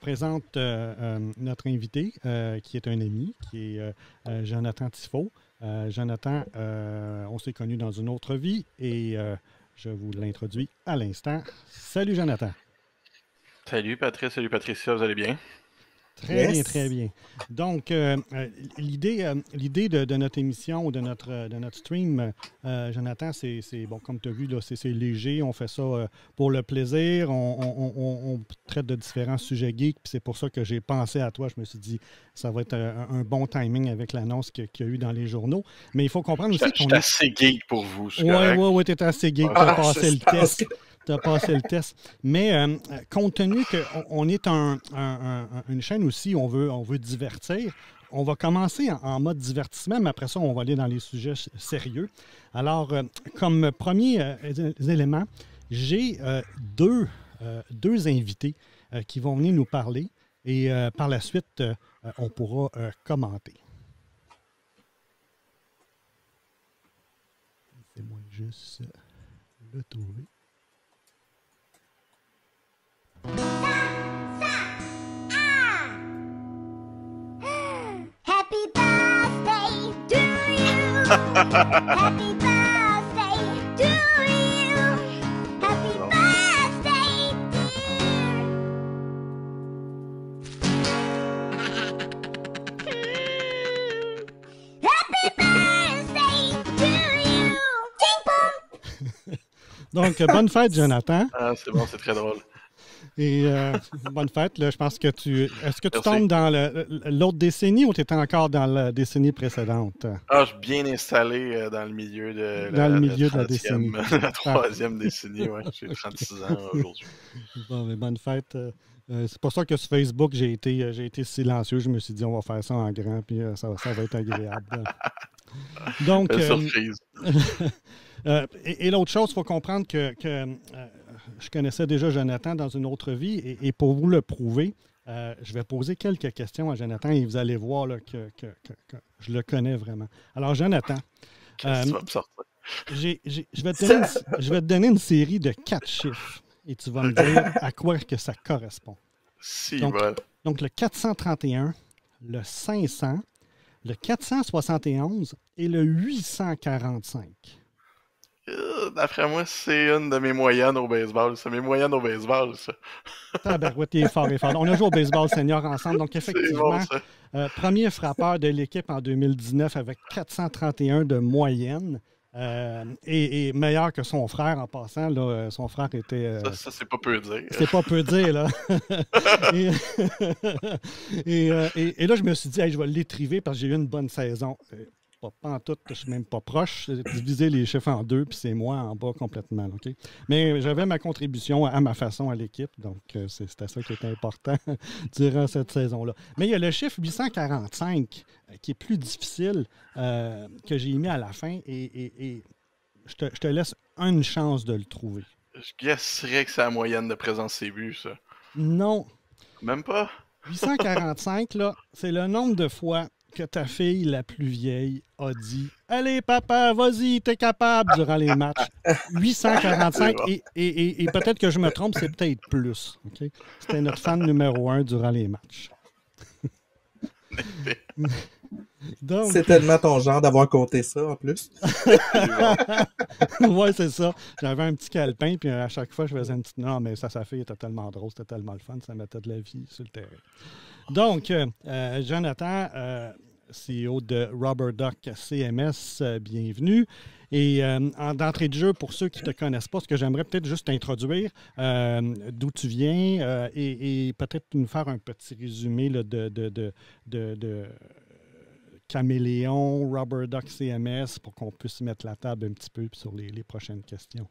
présente notre invité, qui est un ami, qui est Jonathan Tifo. Jonathan, on s'est connus dans une autre vie et je vous l'introduis à l'instant. Salut Jonathan. Salut Patrice, salut Patricia, vous allez bien? Très bien, très bien. Donc, l'idée de notre émission ou de notre stream, Jonathan, c'est bon, comme tu as vu, c'est léger. On fait ça pour le plaisir. On traite de différents sujets geeks. Puis c'est pour ça que j'ai pensé à toi. Je me suis dit, ça va être un bon timing avec l'annonce qu'il y a eu dans les journaux. Mais il faut comprendre aussi qu'on est assez geek pour vous, c'est correct? Oui, tu es assez geek. Tu as passé le test. Tu as passé le test. Mais compte tenu qu'on est une chaîne aussi, on veut divertir, on va commencer en mode divertissement, mais après ça, on va aller dans les sujets sérieux. Alors, comme premier élément, j'ai deux invités qui vont venir nous parler et par la suite, on pourra commenter. Laissez-moi juste le trouver. Happy birthday to you. Happy birthday to you. Happy birthday, dear. Happy birthday to you. Donc, bonne fête, Jonathan. Ah, c'est bon, c'est très drôle. Et bonne fête. Là, je pense que Est-ce que tu Merci. tombes dans l'autre décennie ou tu étais encore dans la décennie précédente? Ah, je suis bien installé dans le milieu de la décennie. La troisième décennie, oui. J'ai 36 ans aujourd'hui. Bon, mais bonne fête. C'est pour ça que sur Facebook, j'ai été silencieux. Je me suis dit, on va faire ça en grand, puis ça va être agréable. Donc, surprise. et l'autre chose, il faut comprendre que je connaissais déjà Jonathan dans une autre vie, et pour vous le prouver, je vais poser quelques questions à Jonathan et vous allez voir là, que je le connais vraiment. Alors, Jonathan, Qu'est-ce que tu vas me sortir? je vais te donner une série de 4 chiffres et tu vas me dire à quoi que ça correspond. Donc, le 431, le 500, le 471 et le 845. D'après moi, c'est une de mes moyennes au baseball. C'est mes moyennes au baseball, ça. Tabarouette, il est fort, il est fort. On a joué au baseball senior ensemble, donc effectivement, bon, premier frappeur de l'équipe en 2019 avec 431 de moyenne. Et meilleur que son frère en passant. Là, son frère était... Ça c'est pas peu dire. C'est pas peu dire, là. et là, je me suis dit, hey, je vais l'étriver parce que j'ai eu une bonne saison. Pas en tout, je suis même pas proche. J'ai divisé les chiffres en deux, puis c'est moi en bas complètement. Okay? Mais j'avais ma contribution à ma façon à l'équipe, donc c'était ça qui était important durant cette saison-là. Mais il y a le chiffre 845 qui est plus difficile que j'ai mis à la fin et je te laisse une chance de le trouver. Je guesserais que c'est la moyenne de présence CBU, ça. Non. Même pas? 845, là, c'est le nombre de fois que ta fille, la plus vieille, a dit « Allez, papa, vas-y, t'es capable » durant les matchs. 845, et peut-être que je me trompe, c'est peut-être plus. Okay? C'était notre fan numéro 1 durant les matchs. Donc, c'est tellement ton genre d'avoir compté ça, en plus. Oui, c'est ça. J'avais un petit calepin, puis à chaque fois, je faisais une petite... Non, mais ça, sa fille était tellement drôle, c'était tellement le fun, ça mettait de la vie sur le terrain. Donc, Jonathan, CEO de Rubber Duck CMS, bienvenue. Et d'entrée de jeu, pour ceux qui ne te connaissent pas, ce que j'aimerais peut-être juste t'introduire, d'où tu viens et peut-être nous faire un petit résumé là, de Caméléon, Rubber Duck CMS, pour qu'on puisse mettre la table un petit peu sur les prochaines questions.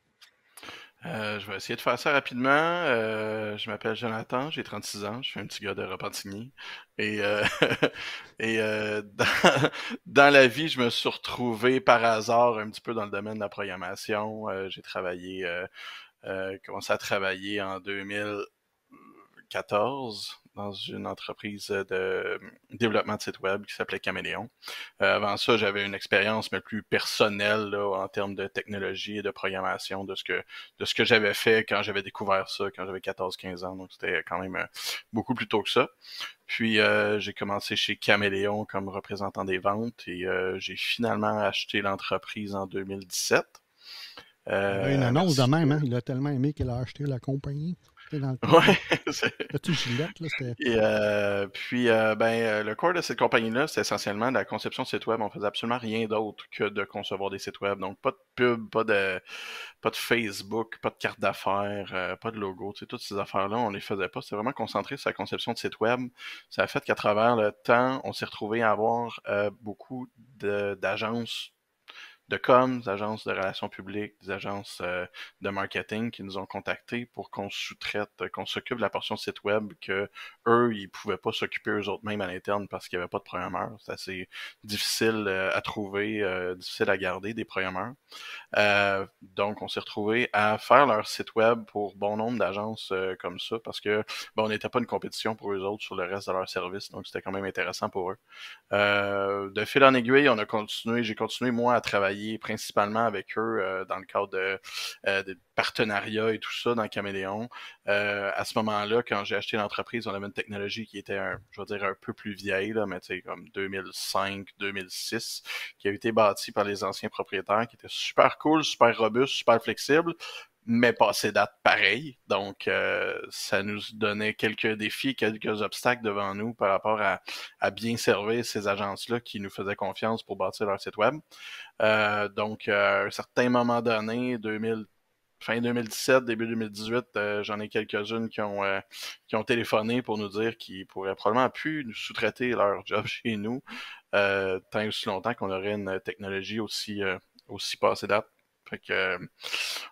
Je vais essayer de faire ça rapidement. Je m'appelle Jonathan, j'ai 36 ans, je suis un petit gars de Repentigny. Et, dans la vie, je me suis retrouvé par hasard un petit peu dans le domaine de la programmation. J'ai commencé à travailler en 2014 dans une entreprise de développement de site web qui s'appelait Caméléon. Avant ça, j'avais une expérience mais plus personnelle là, en termes de technologie et de programmation de ce que j'avais fait quand j'avais découvert ça, quand j'avais 14-15 ans. Donc c'était quand même beaucoup plus tôt que ça. Puis j'ai commencé chez Caméléon comme représentant des ventes et j'ai finalement acheté l'entreprise en 2017. Il y avait une annonce de Merci. même, hein? Il a tellement aimé qu'il a acheté la compagnie. C'était dans le temps. Ouais. Là-tu Gillette, là, c'était. Et puis, le core de cette compagnie-là, c'est essentiellement de la conception de sites web. On faisait absolument rien d'autre que de concevoir des sites web. Donc, pas de pub, pas de Facebook, pas de carte d'affaires, pas de logo. Tu sais, toutes ces affaires-là, on les faisait pas. C'était vraiment concentré sur la conception de sites web. Ça a fait qu'à travers le temps, on s'est retrouvé à avoir beaucoup d'agences de com, des agences de relations publiques, des agences de marketing qui nous ont contactés pour qu'on sous-traite, qu'on s'occupe de la portion site web que eux, ils pouvaient pas s'occuper eux autres mêmes à l'interne parce qu'il y avait pas de programmeurs. C'est assez difficile à trouver, difficile à garder des programmeurs. Donc, on s'est retrouvé à faire leur site web pour bon nombre d'agences comme ça parce que on n'était pas une compétition pour eux autres sur le reste de leur service, donc c'était quand même intéressant pour eux. De fil en aiguille, j'ai continué moi à travailler principalement avec eux dans le cadre de partenariats et tout ça dans Caméléon. À ce moment-là, quand j'ai acheté l'entreprise, on avait une technologie qui était, je vais dire, un peu plus vieille, là, mais tu sais, comme 2005-2006, qui a été bâtie par les anciens propriétaires, qui était super cool, super robuste, super flexible, mais passé date pareil. Donc, ça nous donnait quelques défis, quelques obstacles devant nous par rapport à bien servir ces agences-là qui nous faisaient confiance pour bâtir leur site web. Donc, à un certain moment donné, fin 2017, début 2018, j'en ai quelques-unes qui ont téléphoné pour nous dire qu'ils pourraient probablement plus nous sous-traiter leur job chez nous tant et aussi longtemps qu'on aurait une technologie aussi passée date. Fait que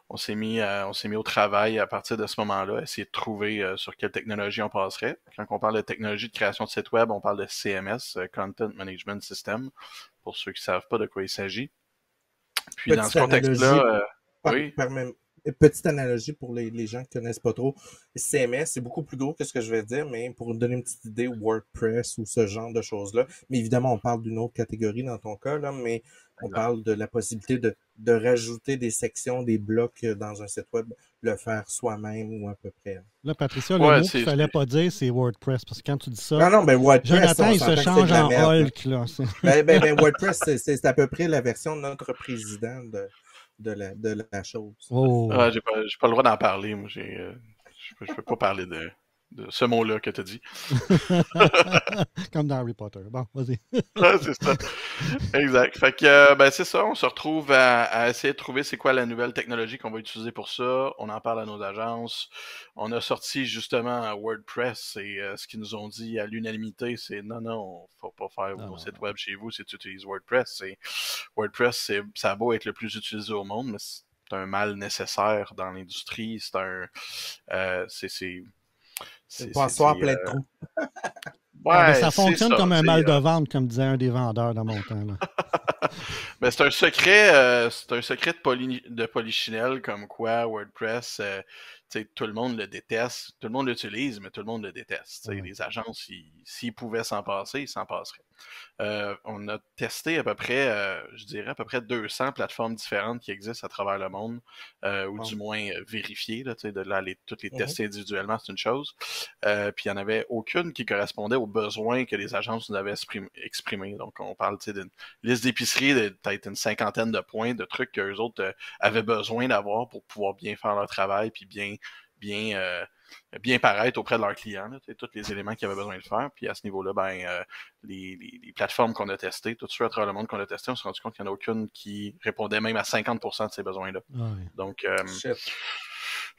on s'est mis au travail à partir de ce moment-là, essayer de trouver sur quelle technologie on passerait. Quand on parle de technologie de création de site web, on parle de CMS, Content Management System, pour ceux qui ne savent pas de quoi il s'agit. Puis dans ce contexte-là, oui. Petite analogie pour les gens qui ne connaissent pas trop. CMS, c'est beaucoup plus gros que ce que je vais dire, mais pour vous donner une petite idée, WordPress ou ce genre de choses-là. Mais évidemment, on parle d'une autre catégorie dans ton cas, là, mais on parle de la possibilité de rajouter des sections, des blocs dans un site web, le faire soi-même ou à peu près. Là, Patricia, le mot qu'il ne fallait pas dire, c'est WordPress. Parce que quand tu dis ça, non, ben WordPress, Jonathan, il se change en Hulk. Là. Ben, WordPress, c'est à peu près la version de notre président de la chose. Oh. J'ai pas le droit d'en parler. Moi, je peux pas parler de ce mot-là que tu as dit. Comme dans Harry Potter. Bon, vas-y. C'est ça. Exact. Fait que, c'est ça. On se retrouve à essayer de trouver c'est quoi la nouvelle technologie qu'on va utiliser pour ça. On en parle à nos agences. On a sorti justement WordPress et ce qu'ils nous ont dit à l'unanimité, c'est non, faut pas faire vos sites web chez vous si tu utilises WordPress. WordPress, ça a beau être le plus utilisé au monde, mais c'est un mal nécessaire dans l'industrie. C'est pas asseoir plein de trous. Ouais, ça fonctionne comme un mal de vente, comme disait un des vendeurs dans mon temps. Là. Mais c'est un secret de Polichinelle comme quoi WordPress, tout le monde le déteste, tout le monde l'utilise, mais tout le monde le déteste. Ouais. Les agences, s'ils pouvaient s'en passer, ils s'en passeraient. On a testé à peu près, je dirais à peu près 200 plateformes différentes qui existent à travers le monde, ou du moins vérifiées, là, de là, toutes les tester individuellement, c'est une chose. Puis il n'y en avait aucune qui correspondait aux besoins que les agences nous avaient exprimés. Donc on parle d'une liste d'épicerie de peut-être une cinquantaine de points, de trucs qu'eux autres avaient besoin d'avoir pour pouvoir bien faire leur travail, puis bien paraître auprès de leurs clients, là, tous les éléments qu'ils avaient besoin de faire. Puis à ce niveau-là, les plateformes qu'on a testées, tout ceux à travers le monde qu'on a testé, on s'est rendu compte qu'il n'y en a aucune qui répondait même à 50% de ces besoins-là. Ouais. Donc,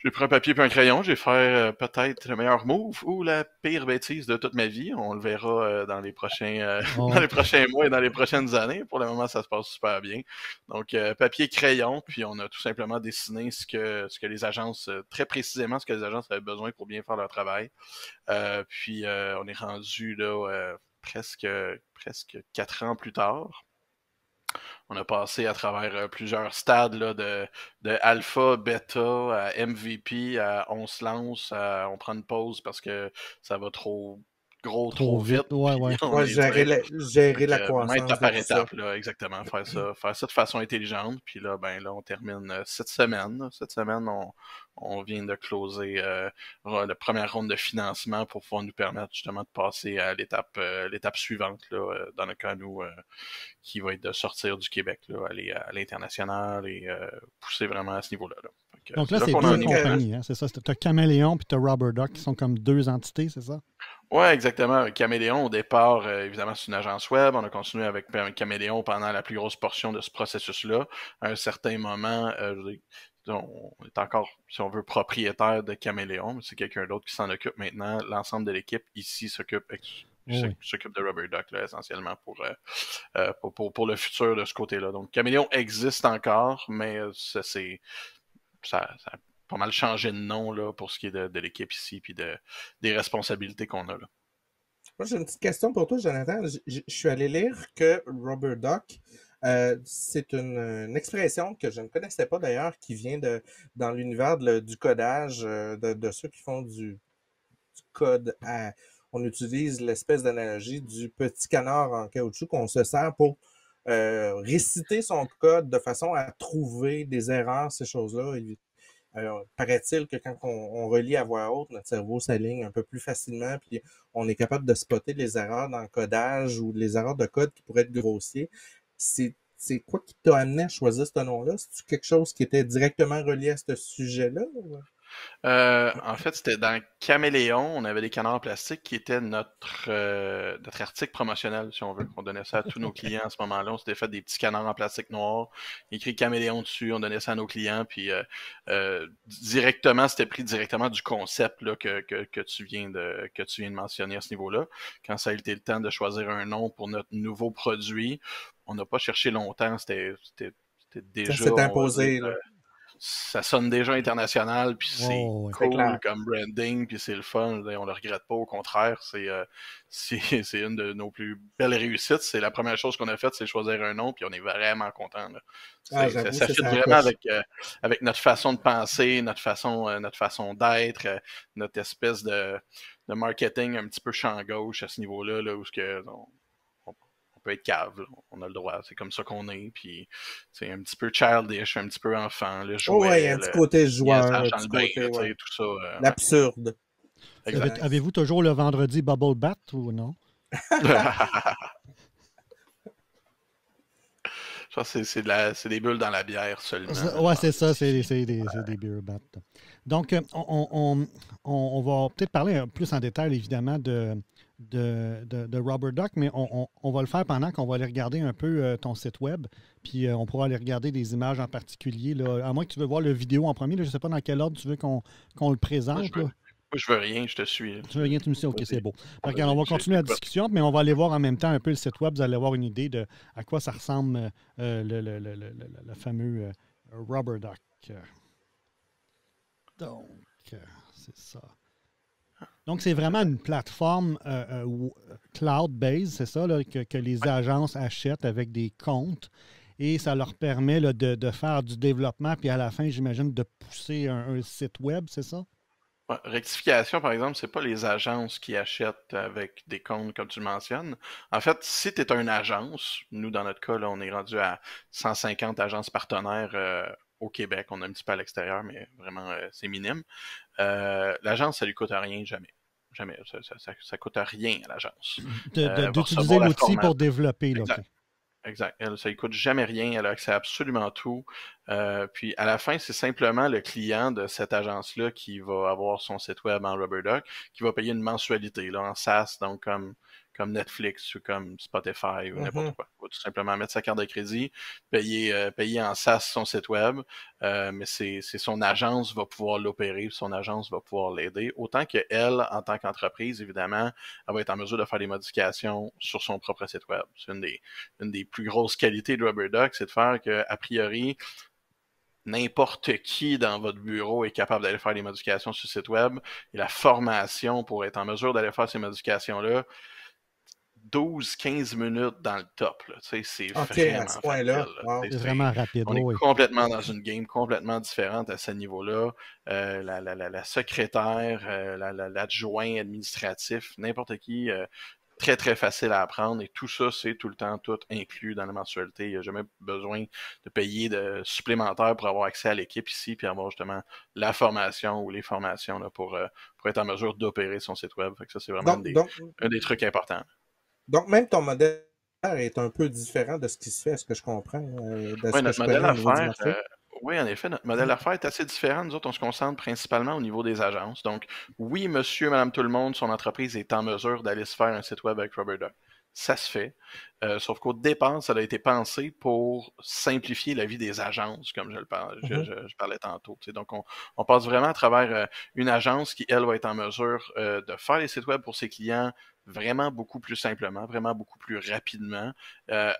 j'ai pris un papier et un crayon, j'ai fait peut-être le meilleur move ou la pire bêtise de toute ma vie. On le verra dans les prochains dans les prochains mois et dans les prochaines années. Pour le moment, ça se passe super bien. Donc, papier et crayon, puis on a tout simplement dessiné ce que les agences, très précisément ce que les agences avaient besoin pour bien faire leur travail. Puis, on est rendu là presque 4 ans plus tard. On a passé à travers plusieurs stades là, de alpha, bêta, à MVP, à on se lance, on prend une pause parce que ça va trop gros, Trop trop vite, vite. Ouais, puis ouais. on Ouais, est dur. gérer la Vraiment croissance étape de par tout ça. étape, là, exactement. Faire ça de façon intelligente. Puis là, ben là, on termine cette semaine. Là. Cette semaine, on vient de closer la première ronde de financement pour pouvoir nous permettre justement de passer à l'étape suivante, là, dans le cas nous, qui va être de sortir du Québec, là, aller à l'international et pousser vraiment à ce niveau-là. Là. Donc C'est là, là c'est qu'on deux en est. compagnies, hein, c'est ça? Tu as Caméléon puis tu as Rubber Duck qui sont comme deux entités, c'est ça? Ouais, exactement. Caméléon, au départ, évidemment, c'est une agence web. On a continué avec Caméléon pendant la plus grosse portion de ce processus-là. À un certain moment, je veux dire, on est encore, si on veut, propriétaire de Caméléon, mais c'est quelqu'un d'autre qui s'en occupe maintenant. L'ensemble de l'équipe ici Oui. s'occupe de Rubber Duck, là, essentiellement, pour le futur de ce côté-là. Donc, Caméléon existe encore, mais ça a pas mal changé de nom là, pour ce qui est de l'équipe ici, puis des responsabilités qu'on a là. Moi, j'ai une petite question pour toi, Jonathan. Je suis allé lire que Rubber Duck, c'est une expression que je ne connaissais pas d'ailleurs, qui vient dans l'univers du codage, de ceux qui font du code. On utilise l'espèce d'analogie du petit canard en caoutchouc qu'on se sert pour réciter son code de façon à trouver des erreurs, ces choses-là. Paraît-il que quand on relit à voix haute, notre cerveau s'aligne un peu plus facilement, puis on est capable de spotter les erreurs dans le codage ou les erreurs de code qui pourraient être grossiers. C'est quoi qui t'a amené à choisir ce nom-là? C'est-tu quelque chose qui était directement relié à ce sujet-là? En fait, c'était dans Caméléon, on avait des canards en plastique qui étaient notre article promotionnel, si on veut. On donnait ça à tous nos clients à ce moment-là. On s'était fait des petits canards en plastique noir, écrit Caméléon dessus, on donnait ça à nos clients, puis directement, c'était pris directement du concept là, que tu viens de mentionner à ce niveau-là. Quand ça a été le temps de choisir un nom pour notre nouveau produit, on n'a pas cherché longtemps, c'était Ça déjà, s'est on va imposé, dire, là. ça sonne déjà international, puis c'est Oh, ouais. C'est cool clair. comme branding, puis c'est le fun. On le regrette pas, au contraire, c'est une de nos plus belles réussites. C'est la première chose qu'on a faite, c'est choisir un nom, puis on est vraiment content. Là. Ah, Ça, j'avoue, ça ça, fit ça vraiment accroche. avec notre façon de penser, notre façon d'être, notre espèce de marketing un petit peu champ gauche à ce niveau-là, là, où on peut être cave, là. On a le droit, c'est comme ça qu'on est, puis c'est un petit peu childish, un petit peu enfant, le Oh, ouais, il y a jouet, un petit le côté joueur, un niaisage dans petit le bain, côté, là, ouais. tout ça, ouais, L'absurde. exact. Avez-vous toujours le vendredi Bubble Bat ou non? Je pense que c'est des bulles dans la bière seulement. là, Ouais, le c'est ça, vendredi. c'est des beer bats. Donc, on va peut-être parler plus en détail, évidemment, de Rubber Duck, mais on va le faire pendant qu'on va aller regarder un peu ton site web, puis on pourra aller regarder des images en particulier. Là, à moins que tu veux voir la vidéo en premier, là, je ne sais pas dans quel ordre tu veux qu'on le Moi, présente. Là. je veux rien, je te suis. Tu veux rien, tu me dis, OK, c'est Vas-y, beau. Fait que, on va continuer la j'écoute. discussion, mais on va aller voir en même temps un peu le site web. Vous allez avoir une idée de à quoi ça ressemble le fameux Rubber Duck. Donc, c'est ça. Donc, c'est vraiment une plateforme cloud-based, c'est ça, là, que les agences achètent avec des comptes. Et ça leur permet là, de faire du développement, puis à la fin, j'imagine, de pousser un site web, c'est ça? Ouais, rectification, par exemple, c'est pas les agences qui achètent avec des comptes comme tu le mentionnes. En fait, si tu es une agence, nous dans notre cas, là, on est rendu à 150 agences partenaires au Québec. On a un petit peu à l'extérieur, mais vraiment c'est minime. L'agence, ça lui coûte rien, jamais. Jamais. Ça coûte rien à l'agence. Va D'utiliser recevoir la l'outil pour formation. développer. Là, Exact. OK. Exact. Elle, ça lui coûte jamais rien. Elle a accès à absolument tout. Puis à la fin, c'est simplement le client de cette agence-là qui va avoir son site web en RubberDuck, qui va payer une mensualité là, en SaaS, donc comme Netflix ou comme Spotify ou n'importe quoi. Il va tout simplement mettre sa carte de crédit, payer en SaaS son site web, mais c'est son agence va pouvoir l'opérer, son agence va pouvoir l'aider. Autant qu'elle, en tant qu'entreprise, évidemment, elle va être en mesure de faire des modifications sur son propre site web. C'est une des plus grosses qualités de RubberDuck, c'est de faire que, a priori, n'importe qui dans votre bureau est capable d'aller faire des modifications sur le site web et la formation pour être en mesure d'aller faire ces modifications-là 12-15 minutes dans le top. Là. C'est OK, à vraiment ce facile. point-là. Là. Wow. C'est vraiment rapide, On est oui. complètement dans une game complètement différente à ce niveau-là. La secrétaire, l'adjoint administratif, n'importe qui, très très facile à apprendre et tout ça, c'est tout le temps tout inclus dans la mensualité. Il n'y a jamais besoin de payer de supplémentaire pour avoir accès à l'équipe ici puis avoir justement la formation ou les formations là, pour être en mesure d'opérer son site web. Fait que ça, c'est vraiment Donc, donc, un des trucs importants. donc, même ton modèle est un peu différent de ce qui se fait, est-ce que je comprends, de ce Oui, que notre je connais modèle au niveau du d'affaires, marché? oui, en effet, notre modèle d'affaires est assez différent. Nous autres, on se concentre principalement au niveau des agences. Donc, oui, monsieur, madame, tout le monde, son entreprise est en mesure d'aller se faire un site web avec Rubber Duck. Ça se fait. Sauf qu'au départ, ça a été pensé pour simplifier la vie des agences, comme je le parle, Mhm. je parlais tantôt. Tu sais. Donc, on passe vraiment à travers une agence qui, elle, va être en mesure de faire les sites web pour ses clients vraiment beaucoup plus simplement, vraiment beaucoup plus rapidement,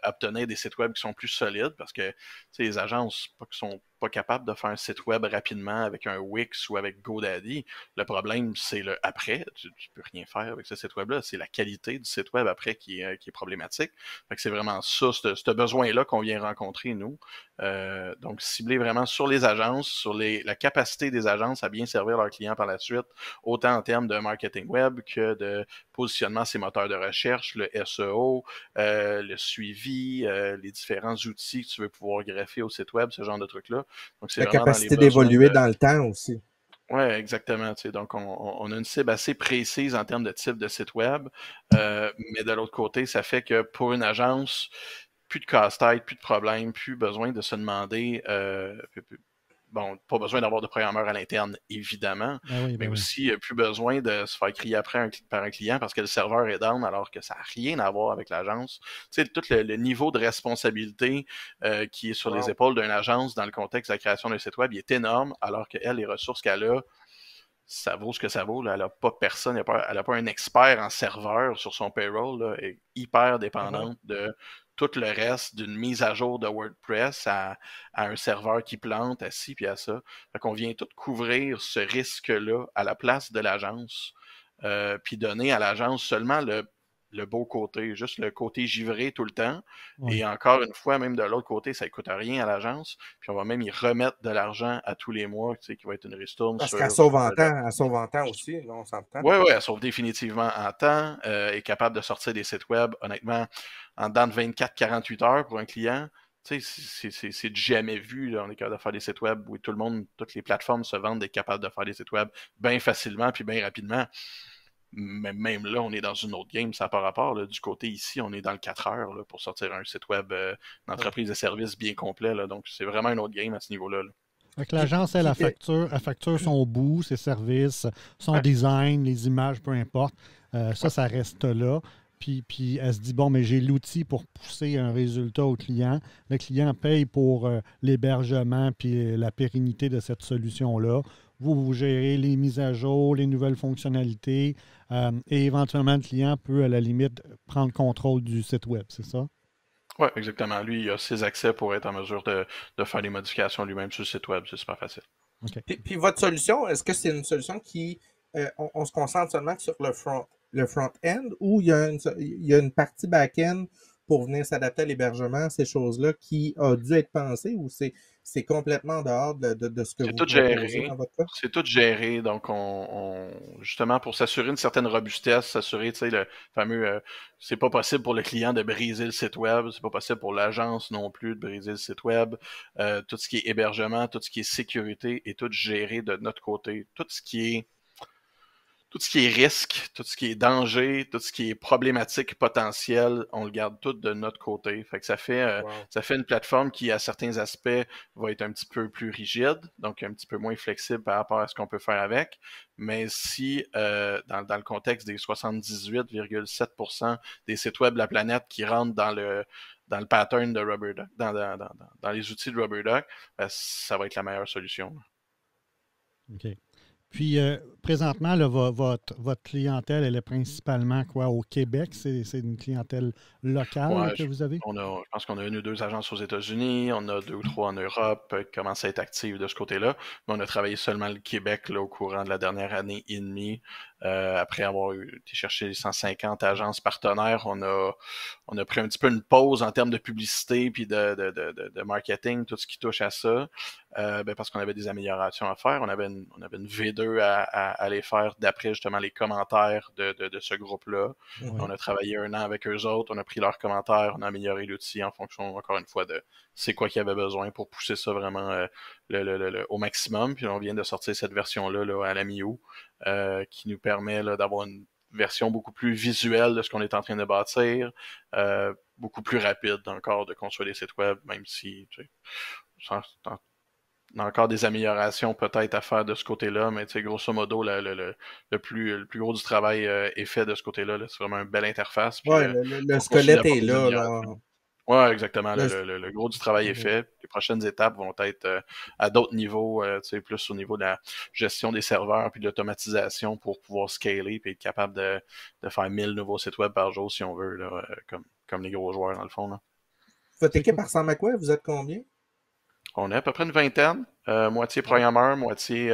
obtenir des sites web qui sont plus solides parce que tu sais, les agences pas qui sont pas capables de faire un site web rapidement avec un Wix ou avec GoDaddy. Le problème, c'est le après. Tu peux rien faire avec ce site web-là. C'est la qualité du site web après qui est problématique. Fait que c'est vraiment ça, ce besoin-là qu'on vient rencontrer, nous. Donc, cibler vraiment sur les agences, sur la capacité des agences à bien servir leurs clients par la suite, autant en termes de marketing web que de positionnement ces moteurs de recherche, le SEO, le suivi, les différents outils que tu veux pouvoir greffer au site web, ce genre de trucs-là. Donc, c'est La vraiment dans les capacité besoins d'évoluer dans le temps aussi. Oui, exactement. Tu sais. Donc, on a une cible assez précise en termes de type de site web. Mais de l'autre côté, ça fait que pour une agence, plus de casse-tête, plus de problèmes, plus besoin de se demander bon, pas besoin d'avoir de programmeur à l'interne, évidemment, Ben oui, mais ben oui. aussi plus besoin de se faire crier après par un client parce que le serveur est down alors que ça n'a rien à voir avec l'agence. Tu sais, tout le niveau de responsabilité qui est sur les Wow. épaules d'une agence dans le contexte de la création d'un site web, il est énorme alors qu'elle, les ressources qu'elle a, ça vaut ce que ça vaut. Là. Elle n'a pas personne, elle n'a pas un expert en serveur sur son payroll. Là. Elle est hyper Mhm. dépendante de tout le reste, d'une mise à jour de WordPress à un serveur qui plante, à ci puis à ça. Fait qu'on vient tout couvrir ce risque-là à la place de l'agence, puis donner à l'agence seulement le beau côté, juste le côté givré tout le temps. Oui. Et encore une fois, même de l'autre côté, ça ne coûte rien à l'agence. Puis on va même y remettre de l'argent à tous les mois, tu sais, qui va être une ristourne Parce sur qu'elle sauve en temps aussi, là, on s'entend. oui, oui, elle sauve définitivement en temps, est capable de sortir des sites web, honnêtement, en dedans de 24-48 heures pour un client. Tu sais, c'est du jamais vu. Là. On est capable de faire des sites web où tout le monde, toutes les plateformes se vendent d'être capables de faire des sites web bien facilement puis bien rapidement. Mais même là, on est dans une autre game, ça n'a pas rapport. Là. Du côté ici, on est dans le 4 heures là, pour sortir un site web d'entreprise de services bien complet. Là. Donc, c'est vraiment un autre game à ce niveau-là. Là. Fait que Puis, l'agence, puis, elle facture son bout, ses services, son Ouais. design, les images, peu importe. Ça reste là. Puis elle se dit, bon, mais j'ai l'outil pour pousser un résultat au client. Le client paye pour l'hébergement puis la pérennité de cette solution-là. Vous gérez les mises à jour, les nouvelles fonctionnalités et éventuellement, le client peut, à la limite, prendre contrôle du site web, c'est ça? Oui, exactement. Lui, il a ses accès pour être en mesure de faire des modifications lui-même sur le site web. C'est super facile. OK. puis votre solution, est-ce que c'est une solution qui, on se concentre seulement sur le front-end ou il y a une partie back-end pour venir s'adapter à l'hébergement, ces choses-là, qui a dû être pensée ou c'est complètement en dehors de ce que C'est vous tout proposez géré. dans votre cas? C'est tout géré. Donc, justement, pour s'assurer une certaine robustesse, s'assurer, tu sais, le fameux, c'est pas possible pour le client de briser le site web, c'est pas possible pour l'agence non plus de briser le site web. Tout ce qui est hébergement, tout ce qui est sécurité est tout géré de notre côté. Tout ce qui est risque, tout ce qui est danger, tout ce qui est problématique potentielle, on le garde tout de notre côté. Fait que Wow. ça fait une plateforme qui, à certains aspects, va être un petit peu plus rigide, donc un petit peu moins flexible par rapport à ce qu'on peut faire avec. Mais si, dans le contexte des 78,7% des sites web de la planète qui rentrent dans le pattern de RubberDuck, dans les outils de RubberDuck, ben, ça va être la meilleure solution. OK. Puis, présentement, là, votre clientèle, elle est principalement quoi, au Québec? C'est une clientèle locale Ouais, que vous avez? je pense qu'on a une ou deux agences aux États-Unis, on a 2 ou 3 en Europe qui commencent à être actives de ce côté-là. Mais on a travaillé seulement le Québec là, au courant de la dernière année et demie. Après avoir été chercher les 150 agences partenaires, on a pris un petit peu une pause en termes de publicité puis de marketing, tout ce qui touche à ça, parce qu'on avait des améliorations à faire. On avait une V2 à aller faire d'après justement les commentaires de ce groupe-là. Ouais. On a travaillé 1 an avec eux autres, on a pris leurs commentaires, on a amélioré l'outil en fonction, encore une fois, de c'est quoi qu'il y avait besoin pour pousser ça vraiment au maximum. Puis on vient de sortir cette version-là là, à la mi-août, qui nous permet là, d'avoir une version beaucoup plus visuelle de ce qu'on est en train de bâtir, beaucoup plus rapide encore de construire des sites web, même si tu sais, on a encore des améliorations peut-être à faire de ce côté-là, mais tu sais, grosso modo, le plus gros du travail est fait de ce côté-là. Là. C'est vraiment une belle interface. Puis, Ouais, le on squelette continue est d'apporter des là. améliorations. Ouais, exactement. Le- Le gros du travail est fait. Les prochaines étapes vont être à d'autres niveaux, tu sais, plus au niveau de la gestion des serveurs puis de l'automatisation pour pouvoir scaler puis être capable de faire 1000 nouveaux sites web par jour si on veut, là, comme les gros joueurs dans le fond. Là. Votre équipe ressemble à quoi? Vous êtes combien? On est à peu près une vingtaine, moitié programmeur, moitié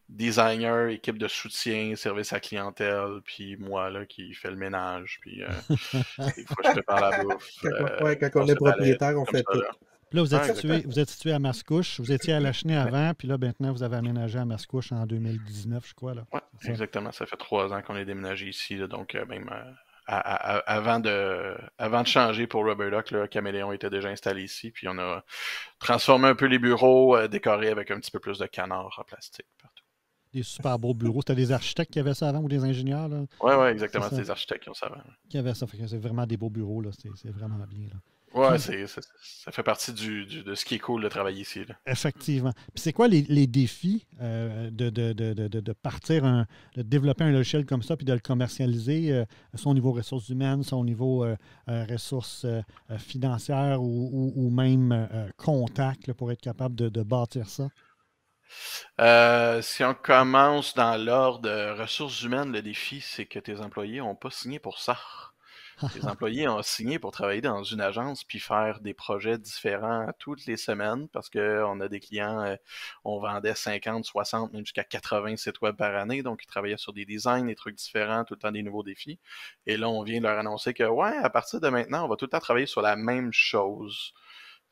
designer, équipe de soutien, service à clientèle, puis moi là qui fait le ménage, puis des fois je prépare la bouffe. Quand on passe est le balai, propriétaire, on comme fait ça, tout. là. Puis là, Ouais, vous êtes situé à Mascouche. Vous étiez à Lachenay avant, puis là, maintenant, vous avez aménagé à Mascouche en 2019, je crois. Là. Ouais, C'est ça. exactement. Ça fait 3 ans qu'on est déménagé ici, là, donc même avant de changer pour Rubber Duck, là, Caméléon était déjà installé ici, puis on a transformé un peu les bureaux, décorés avec un petit peu plus de canards en plastique partout. Des super beaux bureaux. C'était des architectes qui avaient ça avant ou des ingénieurs là, Ouais, exactement. C'est C'est ça. des architectes qui ont ça avant. qui avaient ça. Fait que c'est vraiment des beaux bureaux. Là. C'est vraiment bien. Là. Ouais, Puis, ça fait partie de ce qui est cool de travailler ici. Là. effectivement. Puis c'est quoi les défis de partir, de développer un logiciel comme ça puis de le commercialiser, soit au niveau ressources humaines, soit au niveau ressources financières ou même contact là, pour être capable de bâtir ça? Si on commence dans l'ordre de ressources humaines, le défi, c'est que tes employés n'ont pas signé pour ça. Tes employés ont signé pour travailler dans une agence puis faire des projets différents toutes les semaines parce qu'on a des clients, on vendait 50, 60, même jusqu'à 80 sites web par année, donc ils travaillaient sur des designs, des trucs différents, tout le temps des nouveaux défis. Et là, on vient de leur annoncer que, ouais, à partir de maintenant, on va tout le temps travailler sur la même chose.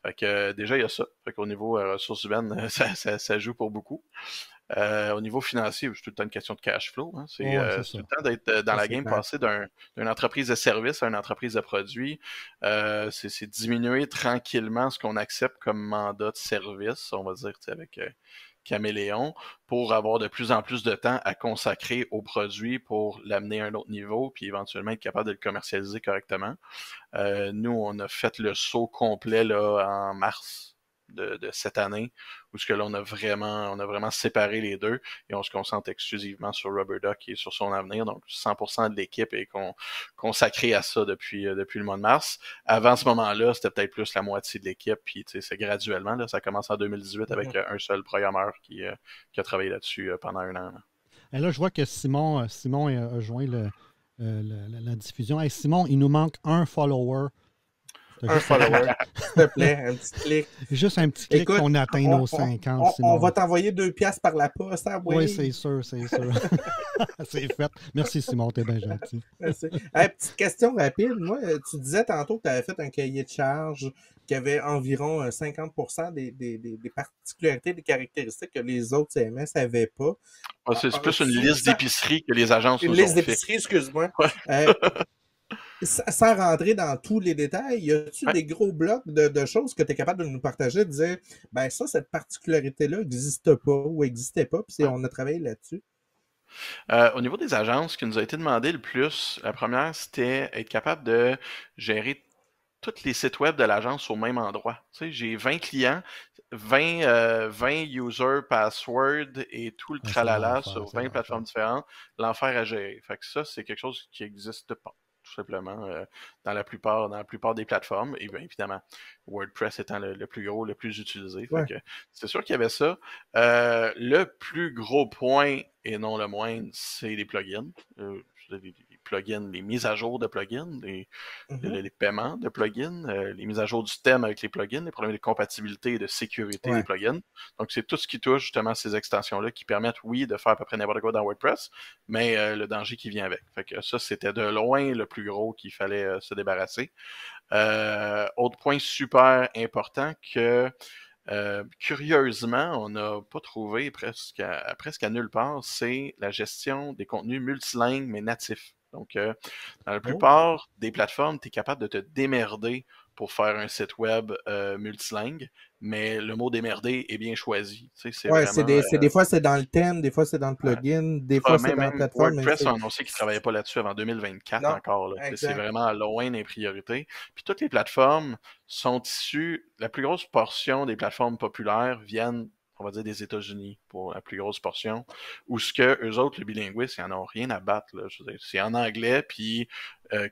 Fait que déjà, il y a ça. Fait qu'au niveau ressources humaines, ça joue pour beaucoup. Au niveau financier, c'est tout le temps une question de cash flow. Hein. Ouais, c'est C'est ça. tout le temps d'être dans Ça, la c'est game, clair. passer d'une entreprise de service à une entreprise de produit. C'est diminuer tranquillement ce qu'on accepte comme mandat de service, on va dire, tu sais, avec Caméléon, pour avoir de plus en plus de temps à consacrer au produit pour l'amener à un autre niveau, puis éventuellement être capable de le commercialiser correctement. Nous, on a fait le saut complet là, en mars de cette année, où ce que là, on a vraiment séparé les deux et on se concentre exclusivement sur Rubber Duck et sur son avenir. Donc, 100% de l'équipe est consacrée à ça depuis le mois de mars. Avant ce moment-là, c'était peut-être plus la moitié de l'équipe, puis tu sais, c'est graduellement, là, ça commence en 2018 avec un seul programmeur qui a travaillé là-dessus pendant 1 an. Là. Et là, je vois que Simon a joint la diffusion. Hey, Simon, il nous manque un follower. Un follower, s'il te plaît, un petit clic. Juste un petit clic Écoute, qu'on atteint nos 50, on Simon. va t'envoyer 2 piastres par la poste, hein, Oui, oui. c'est sûr. C'est fait. Merci, Simon, t'es bien gentil. Merci. Hey, petite question rapide. Moi, tu disais tantôt que tu avais fait un cahier de charge qui avait environ 50% des particularités, des caractéristiques que les autres CMS n'avaient pas. C'est plus une liste d'épiceries que les agences Une nous liste ont fait. d'épicerie, excuse-moi. Ouais. Sans rentrer dans tous les détails, y a-tu Ouais. des gros blocs de choses que tu es capable de nous partager, de dire, ben ça, cette particularité-là n'existe pas ou n'existait pas, puis on a travaillé là-dessus? Au niveau des agences, ce qui nous a été demandé le plus, la première, c'était être capable de gérer tous les sites web de l'agence au même endroit. Tu sais, j'ai 20 clients, 20 user password et tout le Ah, c'est tralala l'enfer, sur c'est 20 l'enfer. plateformes différentes, l'enfer à gérer. Fait que ça, c'est quelque chose qui n'existe pas, tout simplement, dans la plupart des plateformes. Et bien évidemment, WordPress étant le plus gros, le plus utilisé. Fait Ouais. que c'est sûr qu'il y avait ça. Le plus gros point, et non le moindre, c'est les plugins. Les plugins, les mises à jour de plugins, Mhm. les paiements de plugins, les mises à jour du thème avec les plugins, les problèmes de compatibilité et de sécurité des Ouais. plugins. Donc, c'est tout ce qui touche justement ces extensions-là qui permettent, oui, de faire à peu près n'importe quoi dans WordPress, mais le danger qui vient avec. Fait que ça, c'était de loin le plus gros qu'il fallait se débarrasser. Autre point super important que curieusement, on n'a pas trouvé presque à nulle part, c'est la gestion des contenus multilingues mais natifs. Donc, dans la Oh. plupart des plateformes, tu es capable de te démerder pour faire un site web multilingue, mais le mot démerder est bien choisi. Tu sais, c'est Ouais, vraiment. des fois c'est dans le thème, des fois c'est dans le plugin, des fois c'est dans la Même plateforme, mais WordPress c'est. a annoncé qu'ils ne travaillaient pas là-dessus avant 2024 Non, encore. Là. C'est exact. vraiment loin des priorités. Puis toutes les plateformes sont issues, la plus grosse portion des plateformes populaires viennent, on va dire, des États-Unis pour la plus grosse portion, où ce que eux autres, les bilinguistes, ils n'en ont rien à battre. Là. Je veux dire, c'est en anglais, puis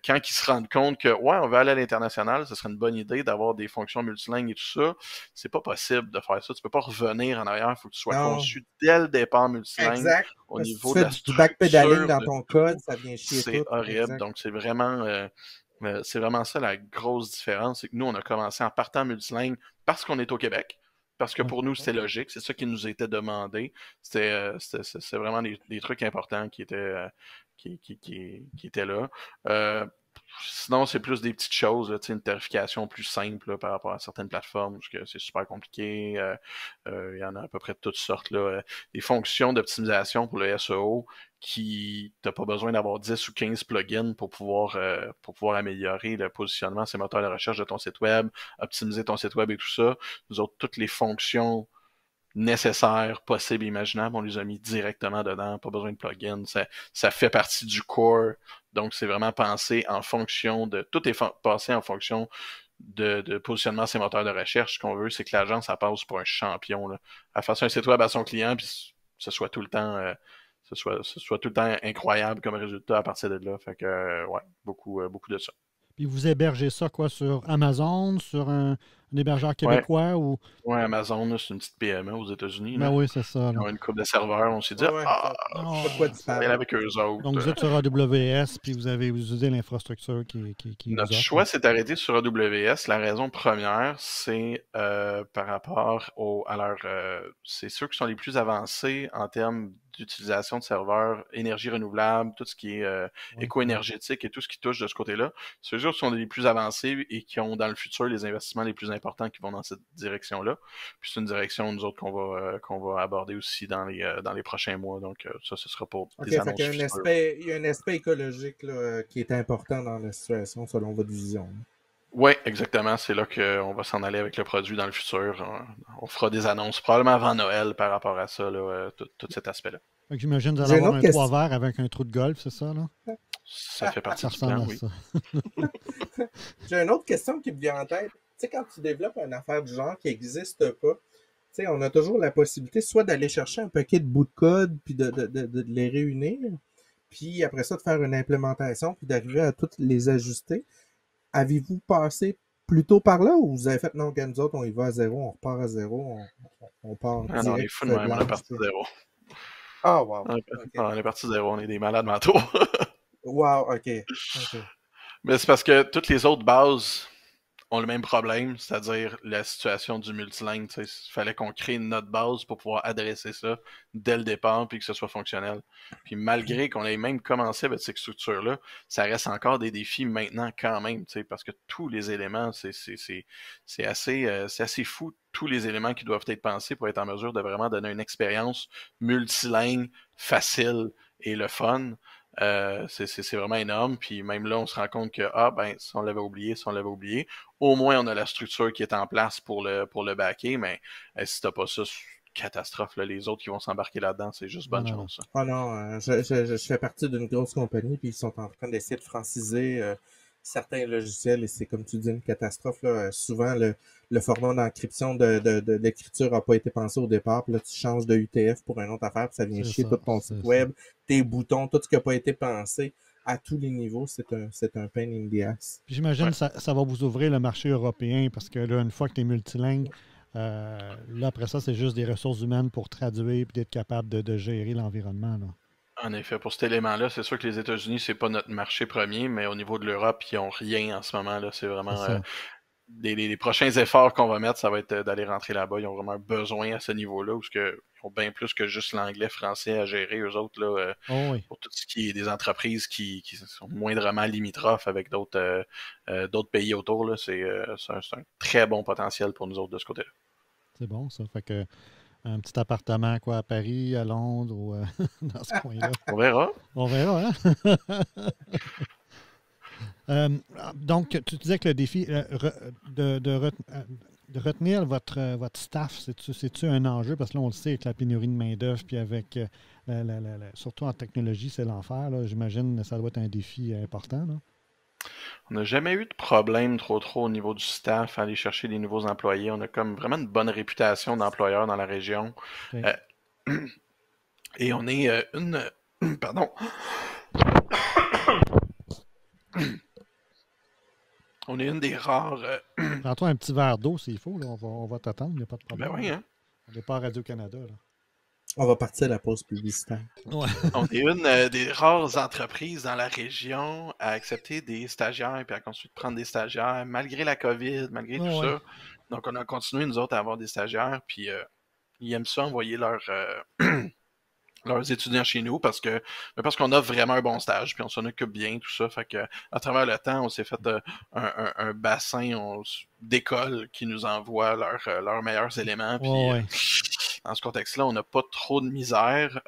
quand ils se rendent compte que, ouais, on veut aller à l'international, ce serait une bonne idée d'avoir des fonctions multilingues et tout ça, c'est pas possible de faire ça. Tu peux pas revenir en arrière, il faut que tu sois Non, conçu dès le départ multilingue exact. au Parce que si tu niveau de fais la du backpedaling structure dans de ton code, tout, ça vient chier c'est tout. horrible. Exact. Donc, c'est vraiment ça la grosse différence. C'est que nous, on a commencé en partant multilingue parce qu'on est au Québec. Parce que Ouais. pour nous, c'était logique. C'est ça qui nous était demandé. C'est vraiment des trucs importants qui étaient, qui étaient là. Euh, Sinon, c'est plus des petites choses, là, une tarification plus simple là, par rapport à certaines plateformes, parce que c'est super compliqué. Il y en a à peu près de toutes sortes. Là. Des fonctions d'optimisation pour le SEO qui t'as pas besoin d'avoir 10 ou 15 plugins pour pouvoir améliorer le positionnement, ces moteurs de recherche de ton site web, optimiser ton site web et tout ça. Nous autres, toutes les fonctions nécessaires, possibles, imaginables, on les a mis directement dedans, pas besoin de plugin, ça fait partie du core, donc c'est vraiment pensé en fonction de, tout est passé en fonction de positionnement de ces moteurs de recherche. Ce qu'on veut, c'est que l'agence, ça passe pour un champion, là. Elle fasse un site web à son client, puis ce soit tout le temps, ce soit tout le temps incroyable comme résultat à partir de là. Fait que, ouais, beaucoup de ça. Puis vous hébergez ça quoi sur Amazon, sur un hébergeur Ouais, québécois ou. ouais, Amazon, là, c'est une petite PME aux États-Unis, Ben là. oui, c'est ça. Ils Là. ont une coupe de serveurs, on s'est dit, Ouais, ouais, ah, je sais pas de quoi Oh. tu on va y aller parles. avec eux Donc vous autres. êtes sur AWS, puis vous utilisé l'infrastructure qui vous Notre offre. choix s'est arrêté sur AWS. La raison première, c'est par rapport à leur... c'est ceux qui sont les plus avancés en termes d'utilisation de serveurs, énergie renouvelable, tout ce qui est Ouais. éco-énergétique et tout ce qui touche de ce côté-là. Ceux-là sont les plus avancés et qui ont dans le futur les investissements les plus importants qui vont dans cette direction-là. Puis c'est une direction, nous autres, qu'on va aborder aussi dans les prochains mois. Donc ça, ce sera pour OK, des fait annonces qu'il y a futures. il y a un aspect écologique là, qui est important dans la situation selon votre vision. Là. Oui, exactement. C'est là qu'on va s'en aller avec le produit dans le futur. On fera des annonces probablement avant Noël par rapport à ça, là, tout cet aspect-là. Fait que j'imagine que vous allez J'ai une avoir autre un toit question. vert avec un trou de golf, c'est ça, là? Ça fait partie Ça du ressemble plan, à oui. ça. J'ai une autre question qui me vient en tête. Tu sais, quand tu développes une affaire du genre qui n'existe pas, tu sais, on a toujours la possibilité soit d'aller chercher un paquet de bouts de code puis de les réunir, puis après ça de faire une implémentation puis d'arriver à toutes les ajuster. Avez-vous passé plutôt par là ou vous avez fait non, nous autres, on y va à zéro, on repart à zéro, on part Ah non, on est direct fous de feuille même, on est blanche? parti de zéro. Ah, wow. On est, OK. on est parti de zéro, on est des malades mentaux. Wow, OK. OK. Mais c'est parce que toutes les autres bases ont le même problème, c'est-à-dire la situation du multilingue. Il fallait qu'on crée notre base pour pouvoir adresser ça dès le départ puis que ce soit fonctionnel. Puis malgré qu'on ait même commencé avec cette structure-là, ça reste encore des défis maintenant quand même, parce que tous les éléments, c'est assez fou, tous les éléments qui doivent être pensés pour être en mesure de vraiment donner une expérience multilingue, facile et le fun. C'est vraiment énorme. Puis même là, on se rend compte que si on l'avait oublié, au moins on a la structure qui est en place pour le backer, mais si t'as pas ça, c'est une catastrophe. Là, les autres qui vont s'embarquer là-dedans, c'est juste bonne Non, non. chance. Ça. Oh non, je fais partie d'une grosse compagnie, puis ils sont en train d'essayer de franciser certains logiciels, et c'est comme tu dis une catastrophe. Là. Souvent, le format d'encryption de l'écriture n'a pas été pensé au départ, puis là, tu changes de UTF pour une autre affaire, puis ça vient C'est chier ça, tout ton c'est site ça. web, tes boutons, tout ce qui n'a pas été pensé à tous les niveaux, c'est un pain in the ass. Puis j'imagine Ouais. que ça va vous ouvrir le marché européen parce que là, une fois que tu es multilingue, là, après ça, c'est juste des ressources humaines pour traduire et d'être capable de gérer l'environnement. Là. En effet, pour cet élément-là, c'est sûr que les États-Unis, c'est pas notre marché premier, mais au niveau de l'Europe, ils ont rien en ce moment. Là. C'est C'est vraiment ça. les prochains efforts qu'on va mettre, ça va être d'aller rentrer là-bas. Ils ont vraiment un besoin à ce niveau-là, parce que ils ont bien plus que juste l'anglais, français à gérer, eux autres, là, Oh oui, pour tout ce qui est des entreprises qui sont moindrement limitrophes avec d'autres pays autour. Là, c'est un très bon potentiel pour nous autres de ce côté-là. c'est bon ça. Fait que un petit appartement quoi, à Paris, à Londres ou dans ce coin-là. On verra. On verra, hein? Donc, tu disais que le défi de retenir votre staff, c'est-tu un enjeu? Parce que là, on le sait, avec la pénurie de main-d'œuvre, puis avec surtout en technologie, c'est l'enfer. Là. J'imagine que ça doit être un défi important. Là. On n'a jamais eu de problème trop au niveau du staff à aller chercher des nouveaux employés. On a comme vraiment une bonne réputation d'employeur dans la région. OK. Et on est pardon. On est une des rares. Prends-toi un petit verre d'eau s'il faut. Là. On va t'attendre, il n'y a pas de Ben problème. oui, hein. On n'est pas à Radio-Canada. Là. On va partir à la pause publicitaire. Ouais. On est une des rares entreprises dans la région à accepter des stagiaires puis à continuer de prendre des stagiaires malgré la COVID, malgré tout Ouais. ça. Donc on a continué nous autres à avoir des stagiaires puis ils aiment ça envoyer leurs étudiants chez nous parce qu'on a vraiment un bon stage puis on s'en occupe bien tout ça. Fait que à travers le temps, on s'est fait un bassin d'écoles qui nous envoie leurs meilleurs éléments. Puis Ouais. dans ce contexte-là, on n'a pas trop de misère.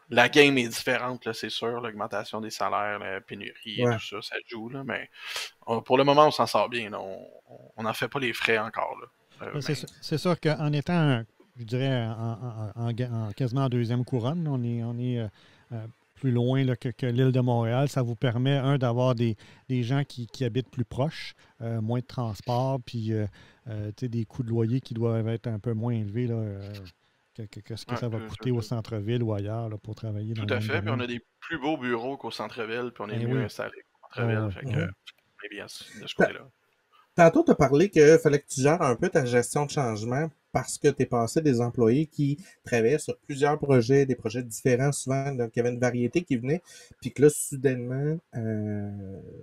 La game est différente, là, c'est sûr. L'augmentation des salaires, la pénurie et Ouais. tout ça, ça joue. Là, mais pour le moment, on s'en sort bien. Là. On n'en fait pas les frais encore. Là. Mais c'est sûr qu'en étant, je dirais, en quasiment en deuxième couronne, là, on est plus loin là, que l'île de Montréal. Ça vous permet, d'avoir des gens qui habitent plus proches, moins de transport, puis des coûts de loyer qui doivent être un peu moins élevés là, que ce que ça va coûter au centre-ville ou ailleurs là, pour travailler dans Tout le à même fait. Puis on domaine. a des plus beaux bureaux qu'au centre-ville, puis on est Eh mieux oui. installé qu'au centre-ville. Ouais. Fait que, on est bien de ce Ta- côté-là. Tantôt, tu as parlé qu'il fallait que tu gères un peu ta gestion de changement parce que tu es passé des employés qui travaillaient sur plusieurs projets, des projets différents souvent, donc il y avait une variété qui venait, puis que là, soudainement,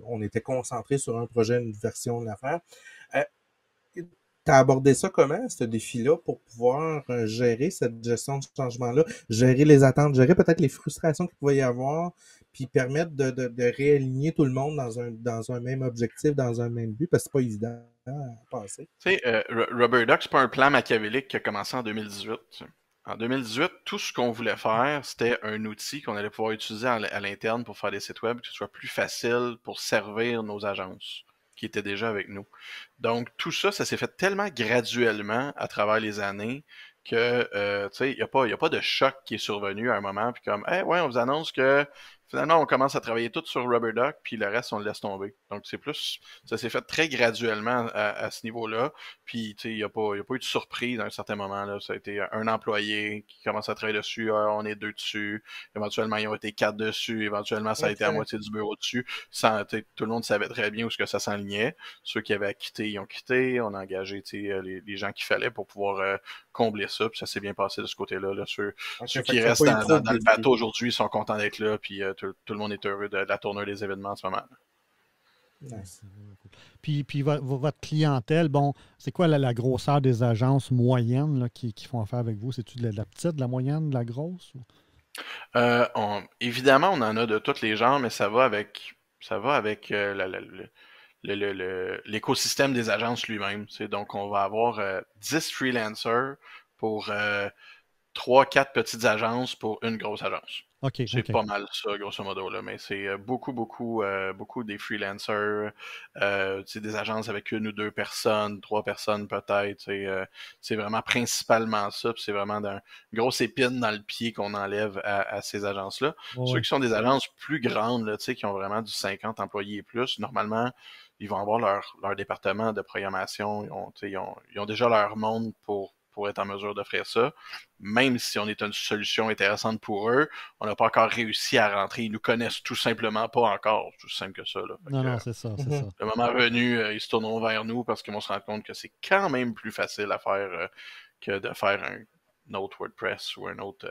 on était concentré sur un projet, une version de l'affaire. Euh, T'as abordé ça comment, ce défi-là, pour pouvoir gérer cette gestion de changement-là, gérer les attentes, gérer peut-être les frustrations qu'il pouvait y avoir, puis permettre de réaligner tout le monde dans un même objectif, dans un même but, parce que c'est pas évident à passer. Tu sais, Rubber Duck, c'est pas un plan machiavélique qui a commencé en 2018. En 2018, tout ce qu'on voulait faire, c'était un outil qu'on allait pouvoir utiliser à l'interne pour faire des sites web, que ce soit plus facile pour servir nos agences qui étaient déjà avec nous. Donc, tout ça, ça s'est fait tellement graduellement à travers les années que, tu sais, il n'y a pas de choc qui est survenu à un moment, puis comme, hey, ouais, on vous annonce que finalement, on commence à travailler tout sur Rubber Duck, puis le reste, on le laisse tomber. Donc, c'est plus, ça s'est fait très graduellement à ce niveau-là, puis, tu sais, il n'y a pas eu de surprise à un certain moment, là. Ça a été un employé qui commence à travailler dessus, on est deux dessus, éventuellement, ils ont été quatre dessus, éventuellement, ça a été à moitié du bureau dessus, tout le monde savait très bien où ce que ça s'enlignait. Ceux qui avaient à quitter, ils ont quitté, on a engagé, les gens qu'il fallait pour pouvoir combler ça, puis ça s'est bien passé de ce côté-là, là. Ceux qui restent dans le bateau aujourd'hui sont contents d'être là, puis tout le monde est heureux de la tournure des événements en ce moment. Nice. Puis votre clientèle, bon, c'est quoi la grosseur des agences moyennes là, qui font affaire avec vous? C'est-tu de la petite, de la moyenne, de la grosse? Ou? Évidemment, on en a de tous les genres, mais ça va avec l'écosystème des agences lui-même. Donc, on va avoir 10 freelancers pour 3-4 petites agences pour une grosse agence. OK. C'est pas mal ça, grosso modo, là, mais c'est beaucoup des freelancers, des agences avec une ou deux personnes, 3 personnes peut-être. C'est vraiment principalement ça, puis c'est vraiment une grosse épine dans le pied qu'on enlève à ces agences-là. Ceux qui sont des agences plus grandes, là, qui ont vraiment du 50 employés et plus, normalement, ils vont avoir leur département de programmation, ils ont déjà leur monde pour être en mesure d'offrir ça. Même si on est une solution intéressante pour eux, on n'a pas encore réussi à rentrer. Ils nous connaissent tout simplement pas encore. C'est aussi simple que ça. Là. Non, c'est ça, c'est ça. Le moment venu, ils se tourneront vers nous parce qu'ils vont se rendre compte que c'est quand même plus facile à faire que de faire un autre WordPress ou un autre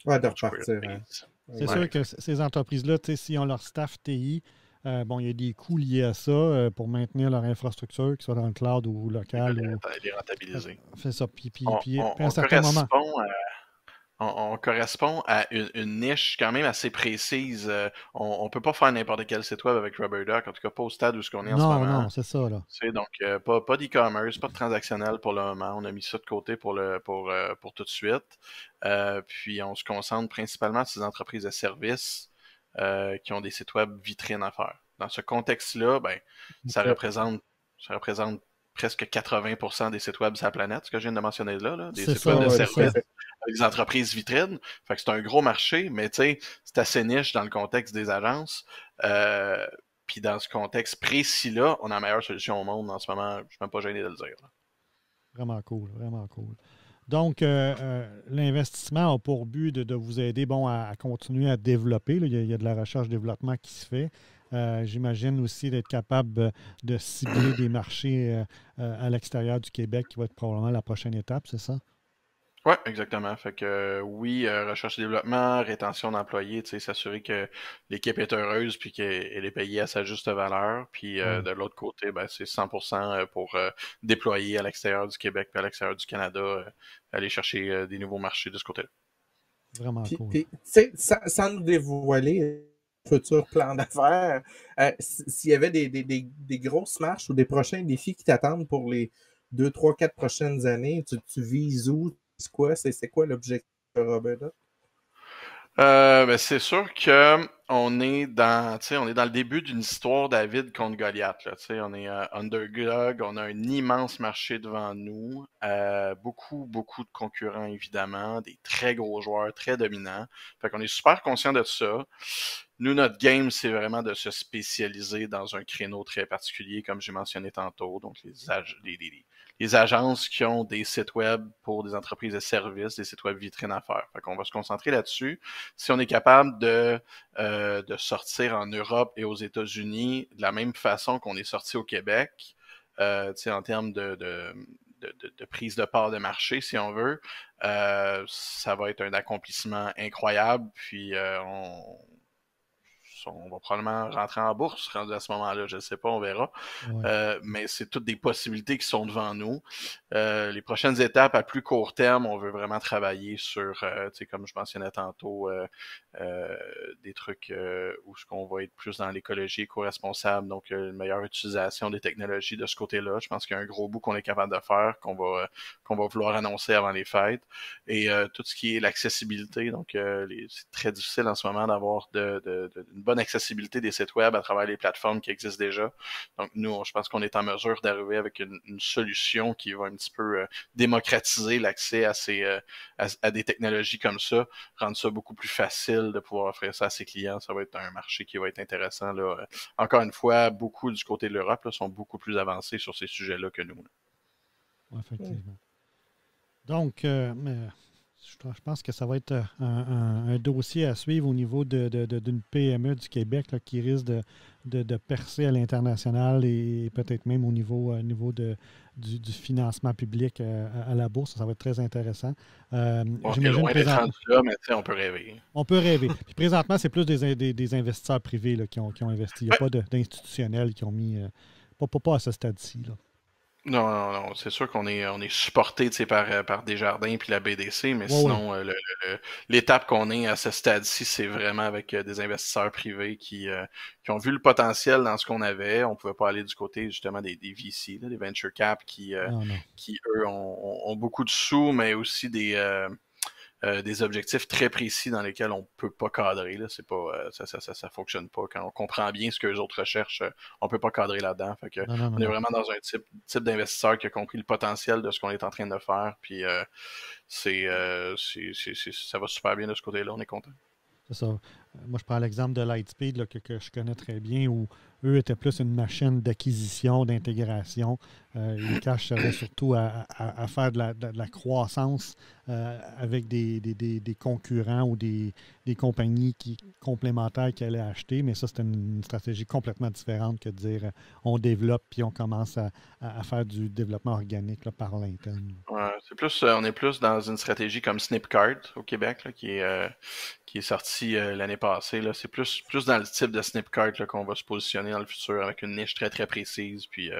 Ouais, de Square repartir. Enix. C'est Ouais, sûr que ces entreprises-là, s'ils ont leur staff TI, bon, il y a des coûts liés à ça pour maintenir leur infrastructure, que ce soit dans le cloud ou ils local. veulent Ou, les rentabiliser. fait ça. On, Puis on- à un on certain moment. correspond à, on correspond à une niche quand même assez précise. On peut pas faire n'importe quel site web avec Rubber Duck, en tout cas pas au stade où ce qu'on est en ce Non, moment. non, c'est ça, là. Donc, pas d'e-commerce, pas de transactionnel pour le moment. On a mis ça de côté pour tout de suite. Puis, on se concentre principalement sur ces entreprises de services qui ont des sites web vitrines à faire. Dans ce contexte-là, ben, ça Ok. représente, ça représente presque 80% des sites web sur la planète, ce que je viens de mentionner là, des C'est sites web ça, de Ouais, c'est tout à ça. services fait. avec des entreprises vitrines. Fait que c'est un gros marché, mais tu sais, c'est assez niche dans le contexte des agences. Euh, Puis dans ce contexte précis-là, on a la meilleure solution au monde en ce moment. Je ne suis même pas gêné de le dire. Là. Vraiment cool, vraiment cool. Donc, l'investissement a pour but de vous aider bon, à continuer à développer. Là. Il y a de la recherche-développement qui se fait. J'imagine aussi d'être capable de cibler des marchés à l'extérieur du Québec, qui va être probablement la prochaine étape, c'est ça? Ouais, exactement. Fait que oui, recherche et développement, rétention d'employés, tu sais, s'assurer que l'équipe est heureuse puis qu'elle est payée à sa juste valeur. Puis Oui, de l'autre côté, ben, c'est 100% pour déployer à l'extérieur du Québec puis à l'extérieur du Canada, aller chercher des nouveaux marchés de ce côté-là. vraiment cool. Tu sais, sans nous dévoiler un futur plan d'affaires, s'il y avait des grosses marches ou des prochains défis qui t'attendent pour les 2, 3, 4 prochaines années, tu vises où? C'est quoi? C'est quoi l'objectif de Roberta? Ben, c'est sûr que on est dans le début d'une histoire David contre Goliath, là, tu sais, on est underdog, on a un immense marché devant nous, beaucoup de concurrents évidemment, des très gros joueurs, très dominants. Fait qu'on est super conscient de ça. Nous, notre game, c'est vraiment de se spécialiser dans un créneau très particulier, comme j'ai mentionné tantôt, donc les agences qui ont des sites web pour des entreprises de services, des sites web vitrines à faire. Fait qu'on va se concentrer là-dessus. Si on est capable de sortir en Europe et aux États-Unis de la même façon qu'on est sorti au Québec, en termes de prise de part de marché, si on veut, ça va être un accomplissement incroyable. Puis on va probablement rentrer en bourse rendu à ce moment-là, je ne sais pas, on verra. Ouais. Mais c'est toutes des possibilités qui sont devant nous. Les prochaines étapes à plus court terme, on veut vraiment travailler sur, comme je mentionnais tantôt, euh, des trucs où ce qu'on va être plus dans l'écologie éco-responsable, donc une meilleure utilisation des technologies de ce côté-là. Je pense qu'il y a un gros bout qu'on est capable de faire, qu'on va vouloir annoncer avant les fêtes. Et tout ce qui est l'accessibilité, donc c'est très difficile en ce moment d'avoir une bonne accessibilité des sites web à travers les plateformes qui existent déjà. Donc nous, je pense qu'on est en mesure d'arriver avec une solution qui va un petit peu démocratiser l'accès à des technologies comme ça, rendre ça beaucoup plus facile de pouvoir offrir ça à ses clients. Ça va être un marché qui va être intéressant. Là. Encore une fois, beaucoup du côté de l'Europe là, sont beaucoup plus avancés sur ces sujets-là que nous. Là. Ouais, effectivement. Donc, je pense que ça va être un dossier à suivre au niveau d'une PME du Québec là, qui risque de percer à l'international et peut-être même au niveau du financement public à la bourse. Ça va être très intéressant. On est J'imagine loin d'être présentement. rendu là, mais on peut rêver. On peut rêver. Puis présentement, c'est plus des investisseurs privés là, qui ont investi. Il n'y a Ouais. pas d'institutionnels qui ont mis. Pas à ce stade-ci. Là. Non. C'est sûr qu'on on est supporté par Desjardins puis la BDC, mais Ouais, sinon, l'étape qu'on est à ce stade-ci, c'est vraiment avec des investisseurs privés qui ont vu le potentiel dans ce qu'on avait. On pouvait pas aller du côté justement des VC, là, des venture cap Non, non. qui eux, ont beaucoup de sous, mais aussi des objectifs très précis dans lesquels on peut pas cadrer. Là. C'est pas, ça fonctionne pas. Quand on comprend bien ce que les autres recherchent, on peut pas cadrer là-dedans. Fait que Non. on est vraiment dans un type d'investisseur qui a compris le potentiel de ce qu'on est en train de faire. Puis ça va super bien de ce côté-là. On est content. C'est ça. Moi, je prends l'exemple de Lightspeed là, que je connais très bien, où eux étaient plus une machine d'acquisition, d'intégration. Ucash servait surtout à faire de la croissance avec des concurrents ou des compagnies complémentaires qui allaient acheter, mais ça, c'était une stratégie complètement différente que de dire on développe puis on commence à faire du développement organique là, par l'interne. Ouais, on est plus dans une stratégie comme Snipcart au Québec, là, qui est sorti l'année passée. Là. C'est plus dans le type de Snipcart là, qu'on va se positionner dans le futur avec une niche très très précise, puis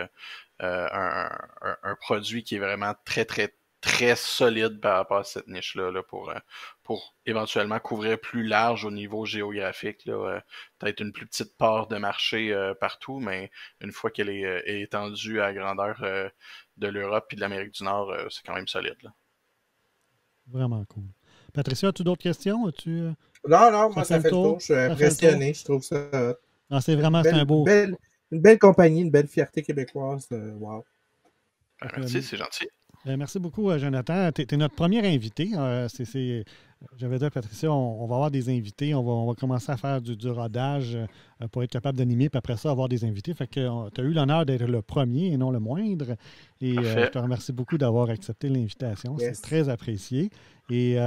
un produit qui est vraiment très très très solide par rapport à cette niche-là là, pour éventuellement couvrir plus large au niveau géographique. Là, peut-être une plus petite part de marché partout, mais une fois qu'elle est étendue à la grandeur de l'Europe et de l'Amérique du Nord, c'est quand même solide. Là. Vraiment cool. Patricia, as-tu d'autres questions? Non, moi, ça fait le tour. Je suis impressionné. Je trouve ça. Ah, c'est vraiment un beau. Une belle compagnie, une belle fierté québécoise. Wow. Merci, c'est gentil. Merci beaucoup, Jonathan. Tu es notre premier invité. J'avais dit à Patricia, on va avoir des invités. On va commencer à faire du rodage pour être capable d'animer, puis après ça, avoir des invités. Fait que tu as eu l'honneur d'être le premier et non le moindre. Et je te remercie beaucoup d'avoir accepté l'invitation. Yes. C'est très apprécié. Et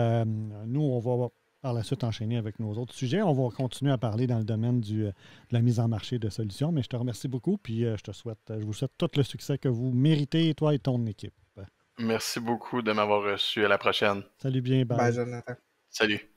nous, on va par la suite enchaîner avec nos autres sujets. On va continuer à parler dans le domaine de la mise en marché de solutions. Mais je te remercie beaucoup. Puis je vous souhaite tout le succès que vous méritez, toi et ton équipe. Merci beaucoup de m'avoir reçu. À la prochaine. Salut bien. Bye. Bye, Jonathan. Salut.